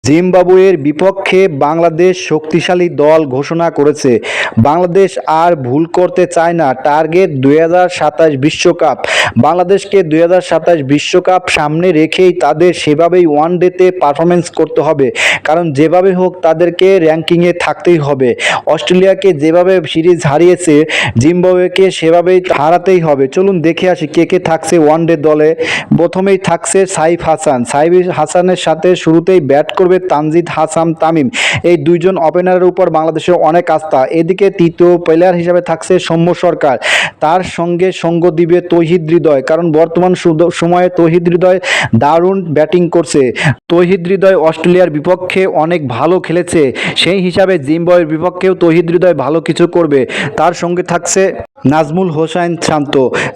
জিম্বাবুয়ের বিপক্ষে বাংলাদেশ শক্তিশালী দল ঘোষণা করেছে। বাংলাদেশ আর ভুল করতে চায় না। টার্গেট 2027 বিশ্বকাপ। বাংলাদেশকে 2027 বিশ্বকাপ সামনে রেখেই তাদের সেভাবেই ওয়ানডেতে পারফরমেন্স করতে হবে, কারণ যেভাবে হোক তাদেরকে র্যাঙ্কিংয়ে থাকতেই হবে। অস্ট্রেলিয়াকে যেভাবে সিরিজ হারিয়েছে, জিম্বাবুয়েকে সেভাবেই হারাতেই হবে। চলুন দেখে আসি কে কে থাকছে ওয়ানডে দলে। প্রথমেই থাকছে সাইফ হাসান। সাইফ হাসানের সাথে শুরুতেই ব্যাট করবে তানজিদ হাসান তামিম। এই দুইজন ওপেনারের উপর বাংলাদেশের অনেক আস্থা। এদিকে তৃতীয় প্লেয়ার হিসেবে থাকছে সৌম্য সরকার। তার সঙ্গে সঙ্গ দিবে তৌহিদ হৃদয়, কারণ বর্তমান সময়ে তৌহিদ হৃদয় দারুণ ব্যাটিং করছে। তৌহিদ হৃদয় অস্ট্রেলিয়ার বিপক্ষে অনেক ভালো খেলেছে, সেই হিসাবে জিম্বাবুয়ের বিপক্ষেও তৌহিদ হৃদয় ভালো কিছু করবে। তার সঙ্গে থাকছে নাজমুল হোসাইন শান্ত।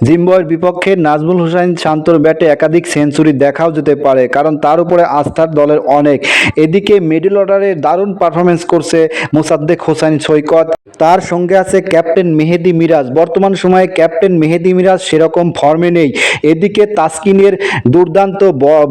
জিম্বাবুয়ের বিপক্ষে নাজমুল হোসাইন শান্তর ব্যাটে একাধিক সেঞ্চুরি দেখাও যেতে পারে, কারণ তার উপরে আস্থার দলের অনেক। এদিকে মিডল অর্ডারে দারুণ পারফরমেন্স করছে মোসাদ্দেক হোসেন সৈকত। তার সঙ্গে আছে ক্যাপ্টেন মেহেদী মিরাজ। বর্তমান সময়ে ক্যাপ্টেন মেহেদী মিরাজ সেরকম ফর্মে নেই। এদিকে তাসকিনের দুর্দান্ত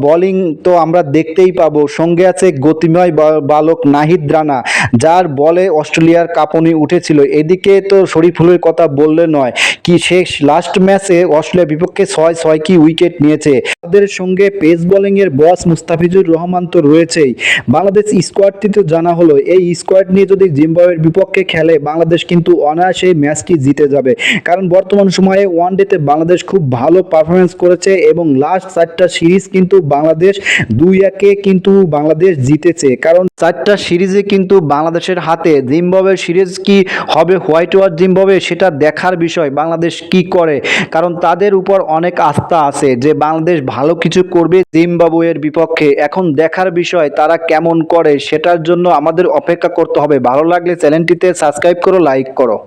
বোলিং তো আমরা দেখতেই পাবো। সঙ্গে আছে গতিময় বালক নাহিদ রানা, যার বলে অস্ট্রেলিয়ার কাঁপুনি উঠেছিল। এদিকে তো শরীফুলের কথা বললে নয়, কি শেষ লাস্ট ম্যাচে অস্ট্রেলিয়ার বিপক্ষে 6 কি উইকেট নিয়েছে। তাদের সঙ্গে পেস বোলিংয়ের বস মুস্তাফিজুর রহমান তো রয়েছেই। বাংলাদেশ স্কোয়াডটি তো জানা হলো। এই স্কোয়াড নিয়ে যদি জিম্বাবুয়ের বিপক্ষে খেলে, বাংলাদেশ কিন্তু অনায়াসে ম্যাচটি জিতে যাবে, কারণ বর্তমান সময়ে ওয়ানডেতে বাংলাদেশ খুব ভালো পারফরমেন্স করেছে এবং লাস্ট 4টা সিরিজ কিন্তু বাংলাদেশ 2-1 কিন্তু বাংলাদেশ জিতেছে। কারণ 4টা সিরিজে কিন্তু বাংলাদেশের হাতে। জিম্বাবুয়ের সিরিজ কি হবে হোয়াইট ওয়াশ জিম্বাবুয়ে, সেটা দেখার বিষয় বাংলাদেশ কি করে, কারণ তাদের উপর অনেক আস্থা আছে যে বাংলাদেশ ভালো কিছু করবে জিম্বাবুয়ের বিপক্ষে। এখন দেখার বিষয় তারা কেমন করে, সেটার জন্য আমাদের অপেক্ষা করতে হবে। ভালো লাগলে চ্যানেলটিতে সাবস্ক্রাইব করো, লাইক করো।